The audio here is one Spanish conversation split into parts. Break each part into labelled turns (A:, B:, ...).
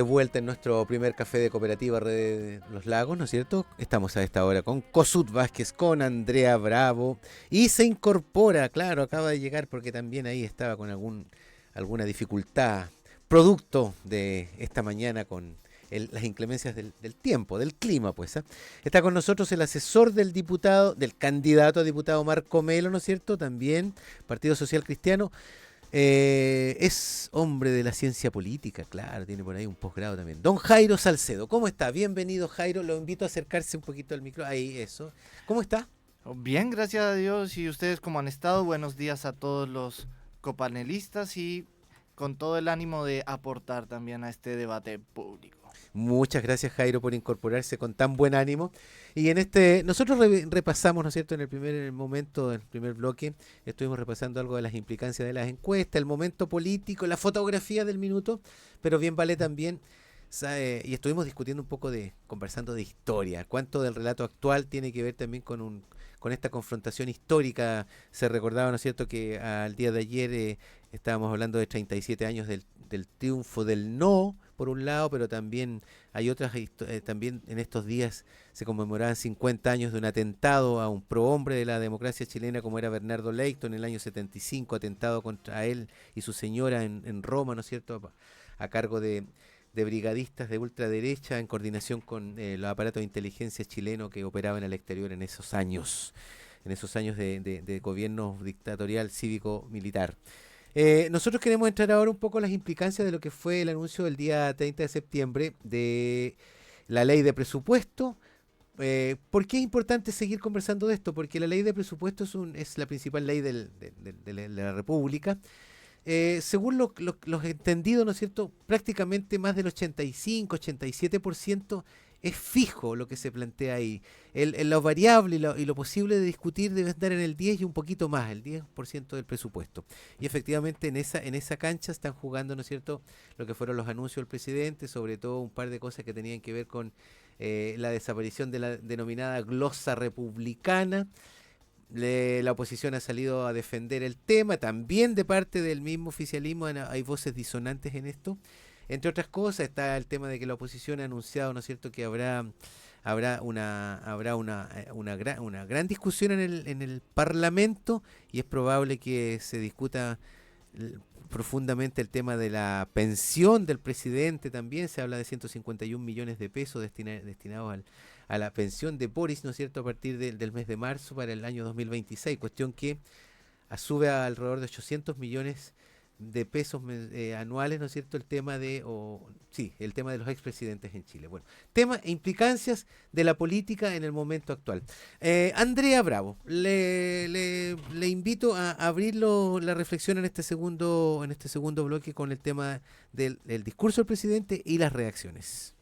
A: De vuelta en nuestro primer café de Cooperativa Red de los Lagos, ¿no es cierto? Estamos a esta hora con Cosut Vázquez, con Andrea Bravo y se incorpora, claro, acaba de llegar porque también ahí estaba con alguna dificultad, producto de esta mañana con las inclemencias del tiempo, del clima, pues. ¿Ah? Está con nosotros el asesor del diputado, del candidato a diputado Marco Melo, ¿no es cierto? También, Partido Social Cristiano. Es hombre de la ciencia política, claro, tiene por ahí un posgrado también. Don Jairo Salcedo, ¿cómo está? Bienvenido, Jairo. Lo invito a acercarse un poquito al micro. Ahí, eso. ¿Cómo está?
B: Bien, gracias a Dios. ¿Y ustedes cómo han estado? Buenos días a todos los copanelistas y con todo el ánimo de aportar también a este debate público.
A: Muchas gracias, Jairo, por incorporarse con tan buen ánimo. Y nosotros repasamos, ¿no es cierto? En el primer momento, en el primer bloque, estuvimos repasando algo de las implicancias de las encuestas, el momento político, la fotografía del minuto, pero bien vale también. Y estuvimos discutiendo un poco conversando de historia, cuánto del relato actual tiene que ver también con esta confrontación histórica. Se recordaba, ¿no es cierto?, que al día de ayer estábamos hablando de 37 años del triunfo del no, por un lado, pero también hay también en estos días se conmemoraban 50 años de un atentado a un prohombre de la democracia chilena como era Bernardo Leyton en el año 75, atentado contra él y su señora en Roma, ¿no es cierto?, a cargo de brigadistas de ultraderecha en coordinación con los aparatos de inteligencia chilenos que operaban al exterior en esos años de gobierno dictatorial cívico-militar. Nosotros queremos entrar ahora un poco en las implicancias de lo que fue el anuncio del día 30 de septiembre de la ley de presupuesto. ¿Por qué es importante seguir conversando de esto? Porque la ley de presupuesto es la principal ley de la República. Según los entendidos, ¿no es cierto? Prácticamente más del 85-87% es fijo lo que se plantea ahí. Lo variable y lo posible de discutir debe estar en el 10 y un poquito más, el 10% del presupuesto. Y efectivamente en esa cancha están jugando, ¿no es cierto?, lo que fueron los anuncios del presidente, sobre todo un par de cosas que tenían que ver con la desaparición de la denominada glosa republicana. La oposición ha salido a defender el tema, también de parte del mismo oficialismo hay voces disonantes en esto. Entre otras cosas está el tema de que la oposición ha anunciado, ¿no es cierto?, que habrá una gran discusión en el Parlamento y es probable que se discuta profundamente el tema de la pensión del presidente también. Se habla de 151 millones de pesos destinados a la pensión de Boris, ¿no es cierto?, a partir del mes de marzo para el año 2026, cuestión que sube a alrededor de 800 millones de pesos anuales, ¿no es cierto?, el tema de los expresidentes en Chile. Bueno, tema e implicancias de la política en el momento actual. Andrea Bravo, le invito a abrir la reflexión en este segundo bloque con el tema del discurso del presidente y las reacciones.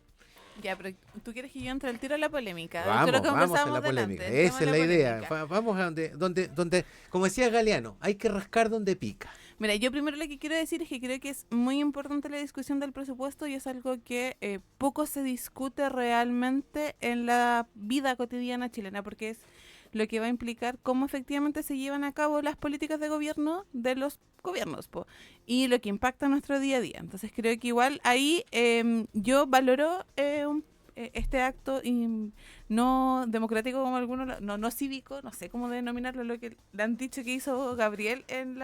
C: Ya, pero tú quieres que yo entre al tiro a la polémica. Esto es lo
A: Vamos,
C: que
A: vamos a
C: conversábamos
A: la polémica.
C: delante, entremos
A: Esa
C: a
A: es
C: la
A: la idea.
C: polémica.
A: Vamos a donde, como decía Galeano, hay que rascar donde pica.
C: Mira, yo primero lo que quiero decir es que creo que es muy importante la discusión del presupuesto y es algo que poco se discute realmente en la vida cotidiana chilena, porque es lo que va a implicar cómo efectivamente se llevan a cabo las políticas de gobierno de los gobiernos, y lo que impacta nuestro día a día. Entonces creo que igual ahí yo valoro este acto no democrático como algunos, no cívico, no sé cómo denominarlo, lo que le han dicho que hizo Gabriel
A: En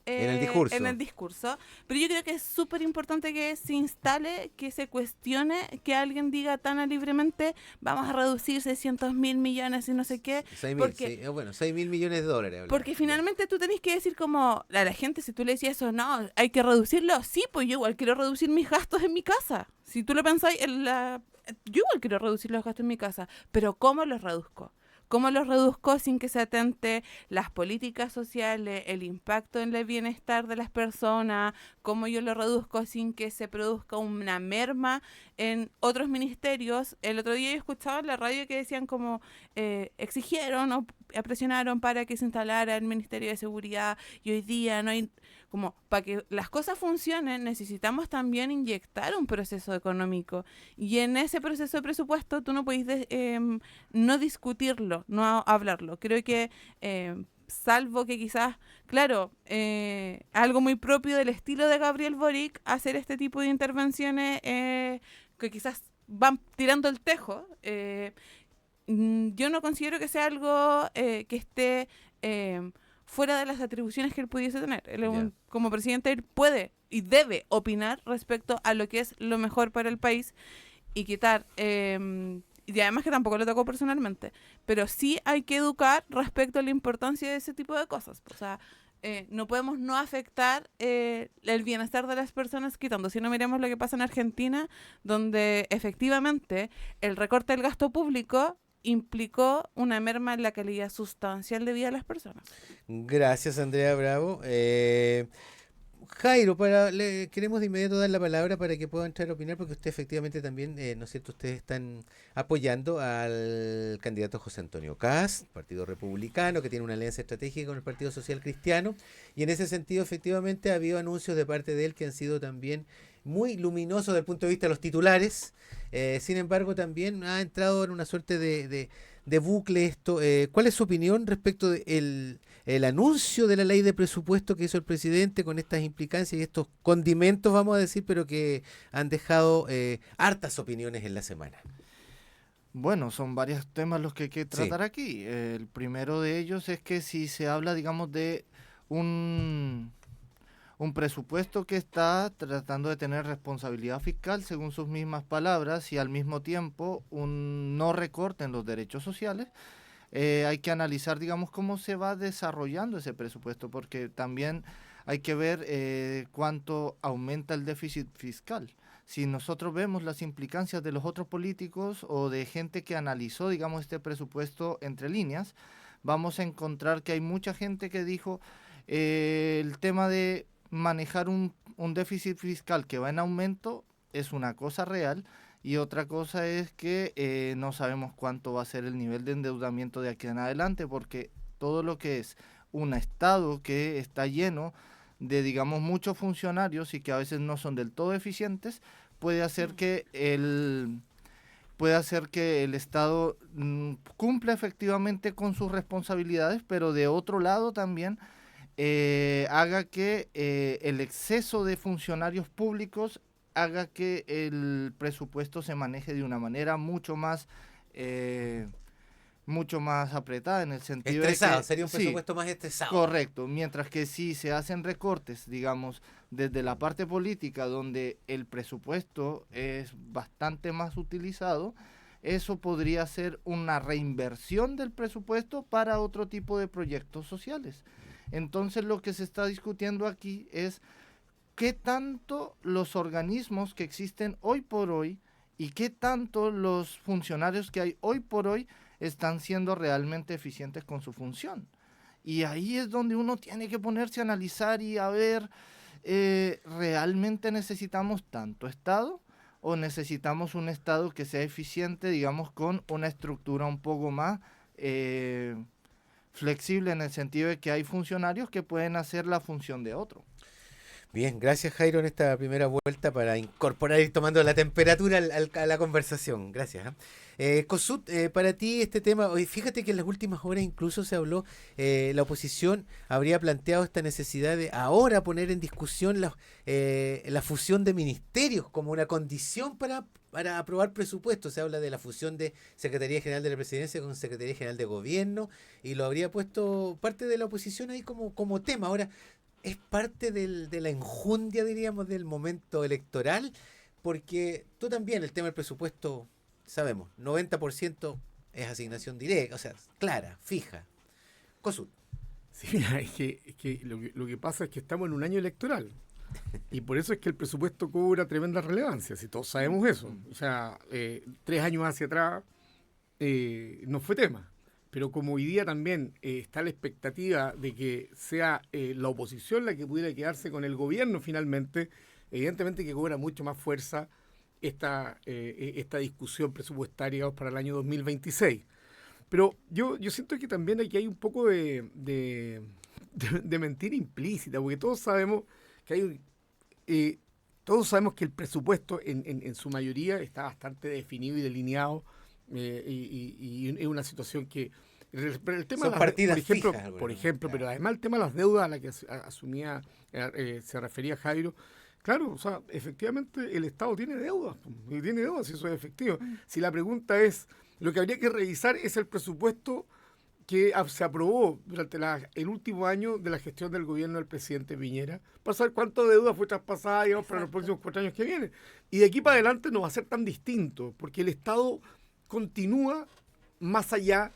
A: el
C: en
A: discurso.
C: el discurso, pero yo creo que es súper importante que se instale, que se cuestione, que alguien diga tan libremente, vamos a reducir 600.000 millones y no sé qué,
A: 6.000,
C: porque
A: 6.000 millones de dólares.
C: porque
A: Ya.
C: finalmente tú tenés que decir como a la gente, si tú le decías eso, no, hay que reducirlo, sí, pues yo igual quiero reducir mis gastos en mi casa. Si tú lo pensáis, yo igual quiero reducir los gastos en mi casa, pero ¿cómo los reduzco? ¿Cómo los reduzco sin que se atente las políticas sociales, el impacto en el bienestar de las personas? ¿Cómo yo lo reduzco sin que se produzca una merma en otros ministerios? El otro día yo escuchaba en la radio que decían como exigieron o presionaron para que se instalara el Ministerio de Seguridad y hoy día no hay, como para que las cosas funcionen necesitamos también inyectar un proceso económico y en ese proceso de presupuesto tú no podés no discutirlo, no hablarlo. Creo que salvo que quizás, claro, algo muy propio del estilo de Gabriel Boric, hacer este tipo de intervenciones que quizás van tirando el tejo. Yo no considero que sea algo que esté fuera de las atribuciones que él pudiese tener. Como presidente, él puede y debe opinar respecto a lo que es lo mejor para el país y quitar... y además que tampoco lo tocó personalmente, pero sí hay que educar respecto a la importancia de ese tipo de cosas. O sea, no podemos no afectar el bienestar de las personas quitando. Si no, miremos lo que pasa en Argentina, donde efectivamente el recorte del gasto público implicó una merma en la calidad sustancial de vida de las personas.
A: Gracias, Andrea Bravo. Jairo, le queremos de inmediato dar la palabra para que pueda entrar a opinar, porque usted efectivamente también, ¿no es cierto?, ustedes están apoyando al candidato José Antonio Kast, Partido Republicano, que tiene una alianza estratégica con el Partido Social Cristiano, y en ese sentido efectivamente ha habido anuncios de parte de él que han sido también muy luminosos desde el punto de vista de los titulares. Sin embargo, también ha entrado en una suerte de bucle esto. ¿Cuál es su opinión respecto del el anuncio de la ley de presupuesto que hizo el presidente con estas implicancias y estos condimentos, vamos a decir, pero que han dejado hartas opiniones en la semana?
B: Bueno, son varios temas los que hay que tratar aquí. El primero de ellos es que si se habla, digamos, de un presupuesto que está tratando de tener responsabilidad fiscal, según sus mismas palabras, y al mismo tiempo un no recorte en los derechos sociales, hay que analizar, digamos, cómo se va desarrollando ese presupuesto, porque también hay que ver cuánto aumenta el déficit fiscal. Si nosotros vemos las implicancias de los otros políticos o de gente que analizó, digamos, este presupuesto entre líneas, vamos a encontrar que hay mucha gente que dijo el tema de manejar un déficit fiscal que va en aumento es una cosa real, y otra cosa es que no sabemos cuánto va a ser el nivel de endeudamiento de aquí en adelante, porque todo lo que es un Estado que está lleno de, digamos, muchos funcionarios y que a veces no son del todo eficientes, puede hacer que el Estado cumpla efectivamente con sus responsabilidades, pero de otro lado también haga que el exceso de funcionarios públicos haga que el presupuesto se maneje de una manera mucho más apretada, en el sentido
A: Estresado,
B: de que
A: sería un presupuesto más estresado.
B: correcto, mientras que si se hacen recortes, digamos, desde la parte política, donde el presupuesto es bastante más utilizado, eso podría ser una reinversión del presupuesto para otro tipo de proyectos sociales. Entonces lo que se está discutiendo aquí es qué tanto los organismos que existen hoy por hoy y qué tanto los funcionarios que hay hoy por hoy están siendo realmente eficientes con su función. Y ahí es donde uno tiene que ponerse a analizar y a ver, ¿realmente necesitamos tanto Estado o necesitamos un Estado que sea eficiente, digamos, con una estructura un poco más flexible, en el sentido de que hay funcionarios que pueden hacer la función de otro?
A: Bien, gracias Jairo en esta primera vuelta para incorporar y tomando la temperatura a la conversación. Gracias. Kossuth, para ti este tema, fíjate que en las últimas horas incluso se habló, la oposición habría planteado esta necesidad de ahora poner en discusión la fusión de ministerios como una condición para aprobar presupuestos. Se habla de la fusión de Secretaría General de la Presidencia con Secretaría General de Gobierno, y lo habría puesto parte de la oposición ahí como tema. Ahora, es parte de la enjundia, diríamos, del momento electoral, porque tú también, el tema del presupuesto, sabemos, 90% es asignación directa, o sea, clara, fija. Kossuth.
D: Sí, mira, es que lo que pasa es que estamos en un año electoral y por eso es que el presupuesto cobra tremenda relevancia, si todos sabemos eso. O sea, 3 años hacia atrás no fue tema. Pero como hoy día también está la expectativa de que sea la oposición la que pudiera quedarse con el gobierno finalmente, evidentemente que cobra mucho más fuerza esta discusión presupuestaria para el año 2026. Pero yo siento que también aquí hay un poco de mentira implícita, porque todos sabemos que todos sabemos que el presupuesto en su mayoría está bastante definido y delineado, y es una situación que el tema
A: Son
D: de
A: partidas
D: por
A: fijas, bueno,
D: ejemplo,
A: claro.
D: pero además el tema de las deudas a la que asumía, se refería Jairo. Claro, o sea, efectivamente el Estado tiene deudas, y tiene deudas, y eso es efectivo. Si la pregunta es, lo que habría que revisar es el presupuesto que se aprobó durante el último año de la gestión del gobierno del presidente Piñera, para saber cuánto deuda fue traspasada, digamos, para los
C: Exacto.
D: próximos 4 años que vienen. Y de aquí para adelante no va a ser tan distinto, porque el Estado continúa más allá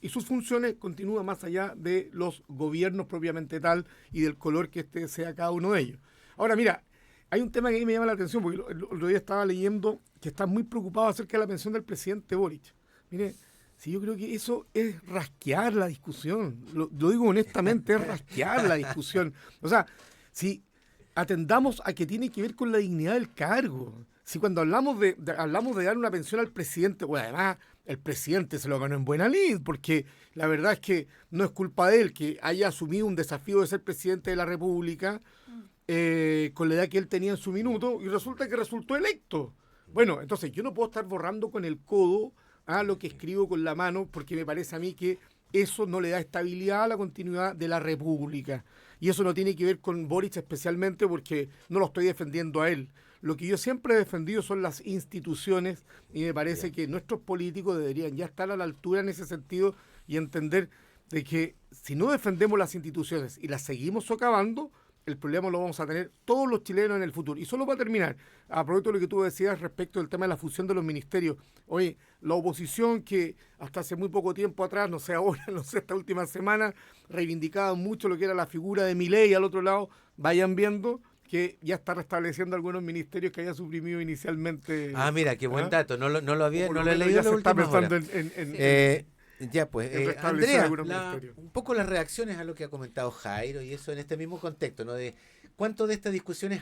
D: y sus funciones continúan más allá de los gobiernos propiamente tal y del color que sea cada uno de ellos. Ahora, mira, hay un tema que a mí me llama la atención, porque el otro día estaba leyendo que están muy preocupados acerca de la pensión del presidente Boric. Mire, si yo creo que eso es rasquear la discusión, lo digo honestamente, es rasquear la discusión. O sea, si atendamos a que tiene que ver con la dignidad del cargo. Si cuando hablamos de dar una pensión al presidente, bueno, además el presidente se lo ganó en buena lid, porque la verdad es que no es culpa de él que haya asumido un desafío de ser presidente de la República con la edad que él tenía en su minuto y resulta que resultó electo. Bueno, entonces yo no puedo estar borrando con el codo lo que escribo con la mano porque me parece a mí que eso no le da estabilidad a la continuidad de la República. Y eso no tiene que ver con Boric especialmente porque no lo estoy defendiendo a él. Lo que yo siempre he defendido son las instituciones y me parece que nuestros políticos deberían ya estar a la altura en ese sentido y entender de que si no defendemos las instituciones y las seguimos socavando, el problema lo vamos a tener todos los chilenos en el futuro. Y solo para terminar, a propósito de lo que tú decías respecto del tema de la fusión de los ministerios, oye, la oposición que hasta hace muy poco tiempo atrás, no sé ahora, no sé, esta última semana, reivindicaba mucho lo que era la figura de Milei al otro lado, vayan viendo que ya está restableciendo algunos ministerios que había suprimido inicialmente.
A: Mira, qué buen dato, no lo había,
D: Por
A: no
D: lo
A: lo he
D: menos
A: leído
D: ya
A: en
D: se
A: la
D: está
A: última hora.
D: pensando en
A: Ya pues,
D: restablecer
A: Andrea,
D: algunos ministerios.
A: un poco las reacciones a lo que ha comentado Jairo y eso en este mismo contexto, ¿no? De cuánto de esta discusión es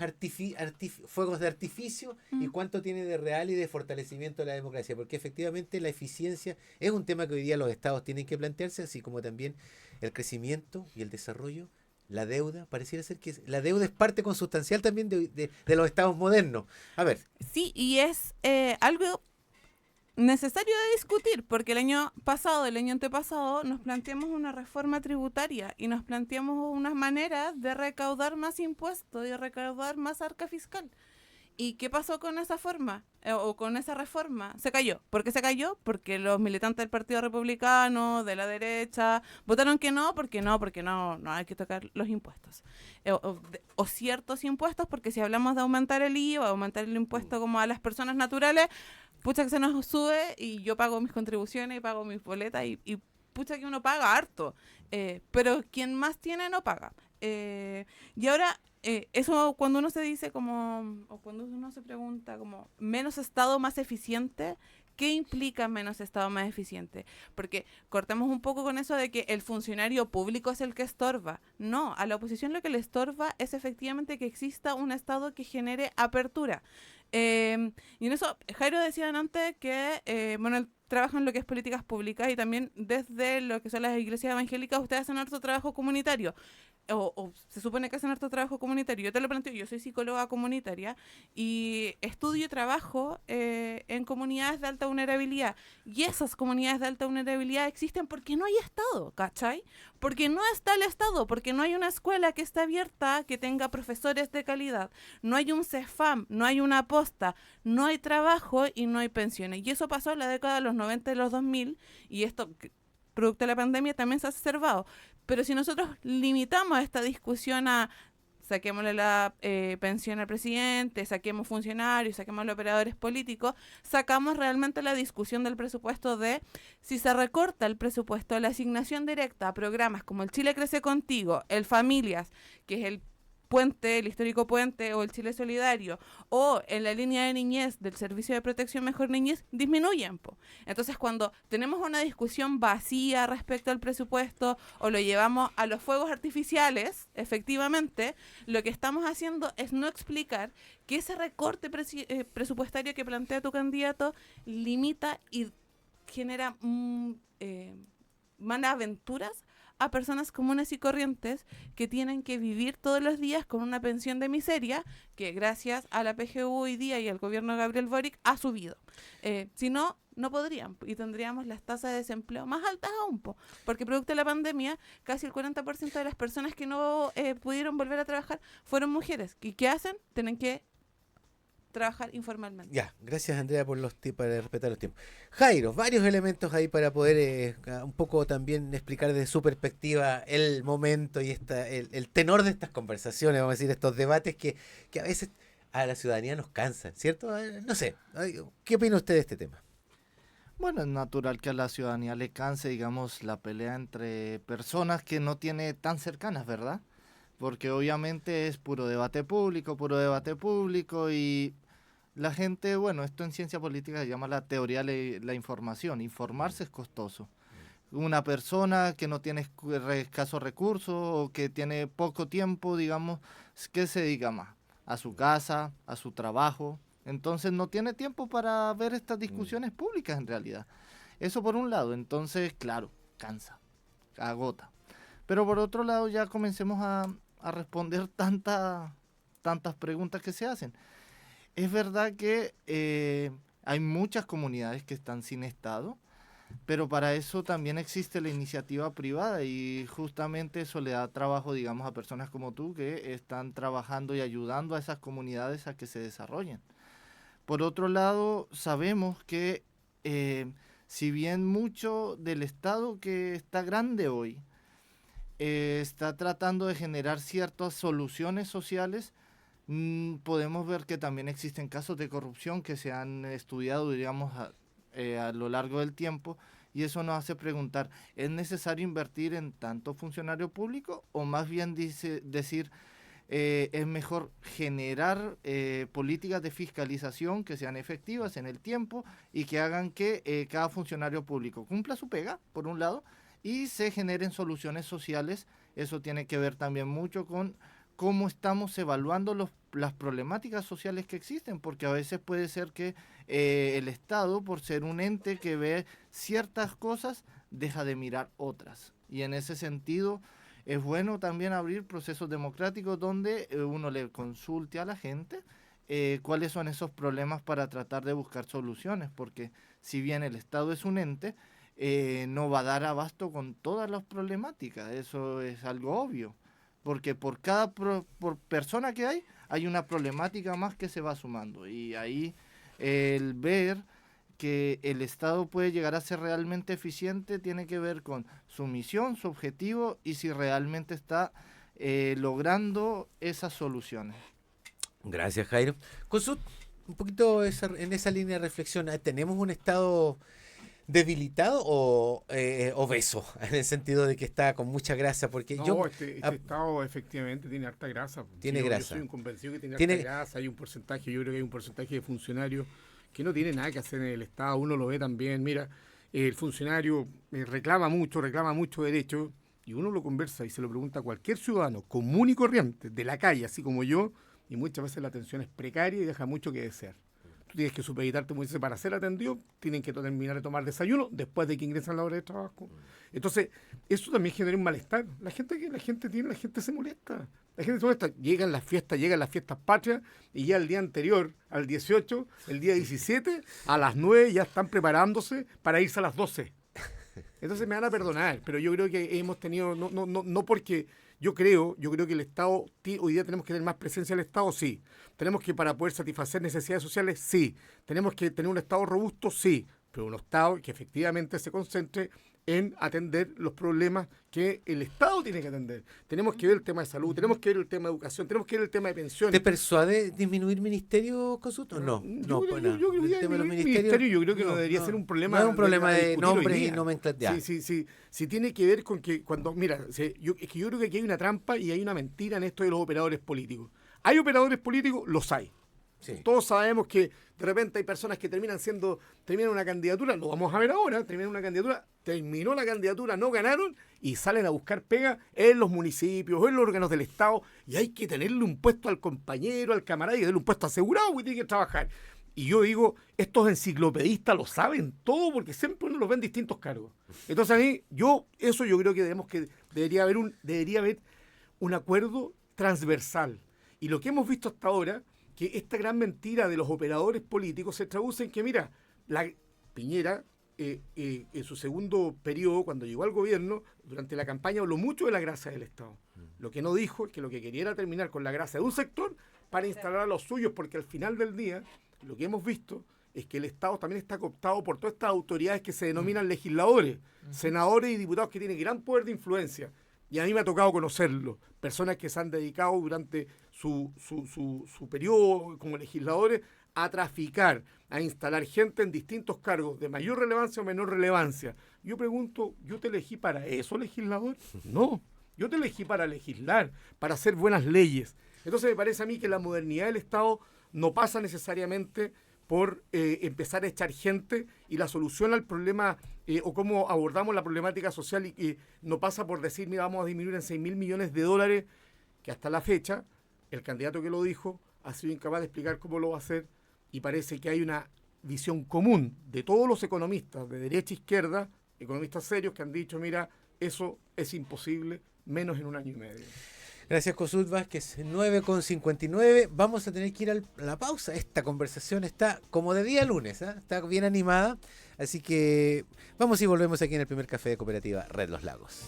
A: fuegos de artificio y cuánto tiene de real y de fortalecimiento de la democracia, porque efectivamente la eficiencia es un tema que hoy día los estados tienen que plantearse, así como también el crecimiento y el desarrollo. La deuda, pareciera ser que la deuda es parte consustancial también de los estados modernos. A ver.
C: Sí, y es algo necesario de discutir, porque el año antepasado, nos planteamos una reforma tributaria y nos planteamos unas maneras de recaudar más impuestos y de recaudar más arca fiscal. ¿Y qué pasó con esa forma o con esa reforma? Se cayó. ¿Por qué se cayó? Porque los militantes del Partido Republicano, de la derecha, votaron que no, porque no hay que tocar los impuestos. O ciertos impuestos, porque si hablamos de aumentar el IVA, aumentar el impuesto como a las personas naturales, pucha que se nos sube y yo pago mis contribuciones y pago mis boletas y pucha que uno paga harto. Pero quien más tiene no paga. Y ahora... eso cuando uno se dice como, o cuando uno se pregunta como menos Estado más eficiente, ¿qué implica menos Estado más eficiente? Porque cortemos un poco con eso de que el funcionario público es el que estorba. No, a la oposición lo que le estorba es efectivamente que exista un Estado que genere apertura. Y en eso, Jairo decía antes que, él trabaja en lo que es políticas públicas y también desde lo que son las iglesias evangélicas, ustedes hacen harto trabajo comunitario. O se supone que hacen harto trabajo comunitario. Yo te lo planteo, yo soy psicóloga comunitaria y estudio y trabajo en comunidades de alta vulnerabilidad. Y esas comunidades de alta vulnerabilidad existen porque no hay Estado, ¿cachai? Porque no está el Estado, porque no hay una escuela que esté abierta, que tenga profesores de calidad, no hay un CEFAM, no hay una posta, no hay trabajo y no hay pensiones. Y eso pasó en la década de los 90 y los 2000 y esto, producto de la pandemia, también se ha observado. Pero si nosotros limitamos esta discusión a saquémosle la pensión al presidente, saquemos funcionarios, saquemos los operadores políticos, sacamos realmente la discusión del presupuesto de si se recorta el presupuesto de la asignación directa a programas como el Chile Crece Contigo, el Familias, que es el puente, el histórico puente o el Chile Solidario, o en la línea de niñez del Servicio de Protección Mejor Niñez, disminuyen. Entonces, cuando tenemos una discusión vacía respecto al presupuesto o lo llevamos a los fuegos artificiales, efectivamente, lo que estamos haciendo es no explicar que ese recorte presupuestario que plantea tu candidato limita y genera manda aventuras a personas comunes y corrientes que tienen que vivir todos los días con una pensión de miseria que gracias a la PGU hoy día y al gobierno de Gabriel Boric ha subido. Si no, no podrían y tendríamos las tasas de desempleo más altas aún, porque producto de la pandemia casi el 40% de las personas que no pudieron volver a trabajar fueron mujeres. ¿Y qué hacen? Tienen que trabajar informalmente.
A: Ya, gracias Andrea por para respetar los tiempos. Jairo, varios elementos ahí para poder un poco también explicar desde su perspectiva el momento y el tenor de estas conversaciones, vamos a decir, estos debates que a veces a la ciudadanía nos cansan, ¿cierto? No sé, ¿qué opina usted de este tema?
B: Bueno, es natural que a la ciudadanía le canse, digamos, la pelea entre personas que no tiene tan cercanas, ¿verdad? Porque obviamente es puro debate público y la gente, bueno, esto en ciencia política se llama la teoría de la información. Informarse es costoso. Una persona que no tiene escasos recursos o que tiene poco tiempo, digamos, ¿qué se dedica más? A su casa, a su trabajo. Entonces no tiene tiempo para ver estas discusiones públicas en realidad. Eso por un lado. Entonces, claro, cansa, agota. Pero por otro lado ya comencemos a responder tantas preguntas que se hacen. Es verdad que hay muchas comunidades que están sin Estado, pero para eso también existe la iniciativa privada y justamente eso le da trabajo, digamos, a personas como tú que están trabajando y ayudando a esas comunidades a que se desarrollen. Por otro lado, sabemos que si bien mucho del Estado que está grande hoy está tratando de generar ciertas soluciones sociales, podemos ver que también existen casos de corrupción que se han estudiado, digamos, a lo largo del tiempo, y eso nos hace preguntar, ¿es necesario invertir en tanto funcionario público o más bien decir es mejor generar políticas de fiscalización que sean efectivas en el tiempo y que hagan que cada funcionario público cumpla su pega, por un lado, y se generen soluciones sociales? Eso tiene que ver también mucho con cómo estamos evaluando las problemáticas sociales que existen, porque a veces puede ser que el Estado, por ser un ente que ve ciertas cosas, deja de mirar otras. Y en ese sentido es bueno también abrir procesos democráticos donde uno le consulte a la gente cuáles son esos problemas para tratar de buscar soluciones, porque si bien el Estado es un ente, no va a dar abasto con todas las problemáticas, eso es algo obvio, porque por cada por persona que hay una problemática más que se va sumando, y ahí el ver que el Estado puede llegar a ser realmente eficiente tiene que ver con su misión, su objetivo y si realmente está logrando esas soluciones.
A: Gracias, Jairo. Consult un poquito en esa línea de reflexión. ¿Tenemos un Estado debilitado o obeso? En el sentido de que está con mucha grasa. Porque
D: no, este Estado efectivamente tiene harta grasa.
A: Tiene grasa.
D: Yo soy un convencido que tiene harta grasa. Hay un porcentaje, yo creo que hay un porcentaje de funcionarios que no tiene nada que hacer en el Estado. Uno lo ve también. Mira, el funcionario reclama mucho derecho, y uno lo conversa y se lo pregunta a cualquier ciudadano común y corriente de la calle, así como yo, y muchas veces la atención es precaria y deja mucho que desear. Tú tienes que supeditarte muchas veces para ser atendido, tienen que terminar de tomar desayuno después de que ingresan a la hora de trabajo. Entonces, eso también genera un malestar. La gente se molesta. La gente se molesta. Llegan las fiestas patrias, y ya el día anterior, al 18, el día 17, a las 9 ya están preparándose para irse a las 12. Entonces me van a perdonar, pero yo creo que hemos tenido, no porque yo creo que el Estado, hoy día tenemos que tener más presencia del Estado, sí. Tenemos que, para poder satisfacer necesidades sociales, sí. Tenemos que tener un Estado robusto, sí. Pero un Estado que efectivamente se concentre en atender los problemas que el Estado tiene que atender. Tenemos que ver el tema de salud, tenemos que ver el tema de educación, tenemos que ver el tema de pensiones.
A: ¿Te persuade disminuir ministerios, Consulto? No.
D: Yo creo que no debería ser un problema.
A: No es un problema de nombres y nomenclatura.
D: Sí, tiene que ver con que cuando, mira, yo creo que aquí hay una trampa y hay una mentira en esto de los operadores políticos. ¿Hay operadores políticos? Los hay. Sí. Todos sabemos que de repente hay personas que terminan una candidatura, lo vamos a ver ahora, terminó la candidatura, no ganaron y salen a buscar pega en los municipios, en los órganos del Estado, y hay que tenerle un puesto al compañero, al camarada, y darle un puesto asegurado porque tiene que trabajar. Y yo digo, estos enciclopedistas lo saben todo porque siempre uno los ve en distintos cargos. Entonces a mí, yo creo que debemos Debería haber un acuerdo transversal. Y lo que hemos visto hasta ahora, que esta gran mentira de los operadores políticos se traduce en que, mira, Piñera, en su segundo periodo, cuando llegó al gobierno, durante la campaña habló mucho de la grasa del Estado. Lo que no dijo es que lo que quería era terminar con la grasa de un sector para instalar a los suyos, porque al final del día, lo que hemos visto es que el Estado también está cooptado por todas estas autoridades que se denominan legisladores, senadores y diputados que tienen gran poder de influencia. Y a mí me ha tocado conocerlo, personas que se han dedicado durante su periodo como legisladores a traficar, a instalar gente en distintos cargos de mayor relevancia o menor relevancia. Yo pregunto, ¿yo te elegí para eso, legislador? No, yo te elegí para legislar, para hacer buenas leyes. Entonces me parece a mí que la modernidad del Estado no pasa necesariamente por empezar a echar gente, y la solución al problema o cómo abordamos la problemática social y no pasa por decir, mira, vamos a disminuir en 6.000 millones de dólares, que hasta la fecha el candidato que lo dijo ha sido incapaz de explicar cómo lo va a hacer, y parece que hay una visión común de todos los economistas de derecha e izquierda, economistas serios, que han dicho, mira, eso es imposible, menos en un año y medio.
A: Gracias, Kossuth Vázquez. 9:59. Vamos a tener que ir a la pausa. Esta conversación está como de día lunes, ¿eh? Está bien animada. Así que vamos y volvemos aquí en el primer café de Cooperativa Red Los Lagos.